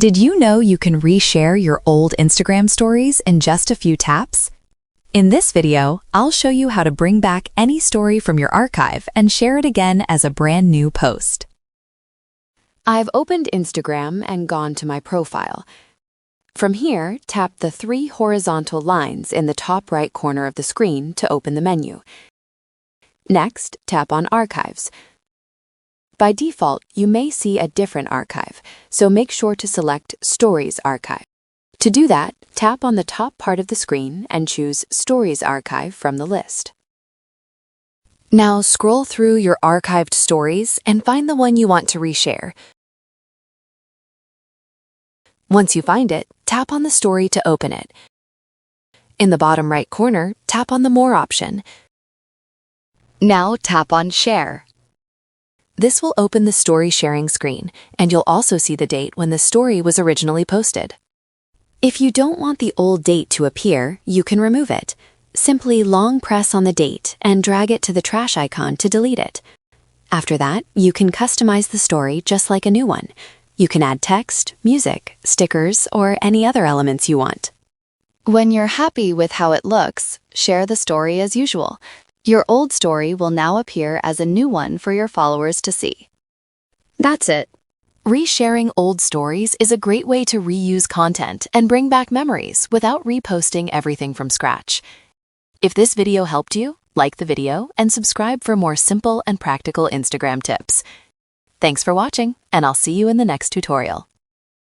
Did you know you can reshare your old Instagram stories in just a few taps? In this video, I'll show you how to bring back any story from your archive and share it again as a brand new post. I've opened Instagram and gone to my profile. From here, tap the 3 horizontal lines in the top right corner of the screen to open the menu. Next, tap on Archives. By default, you may see a different archive, so make sure to select Stories Archive. To do that, tap on the top part of the screen and choose Stories Archive from the list. Now scroll through your archived stories and find the one you want to reshare. Once you find it, tap on the story to open it. In the bottom right corner, tap on the More option. Now tap on Share. This will open the story sharing screen, and you'll also see the date when the story was originally posted. If you don't want the old date to appear, you can remove it. Simply long press on the date and drag it to the trash icon to delete it. After that, you can customize the story just like a new one. You can add text, music, stickers, or any other elements you want. When you're happy with how it looks, share the story as usual. Your old story will now appear as a new one for your followers to see. That's it. Resharing old stories is a great way to reuse content and bring back memories without reposting everything from scratch. If this video helped you, like the video and subscribe for more simple and practical Instagram tips. Thanks for watching, and I'll see you in the next tutorial.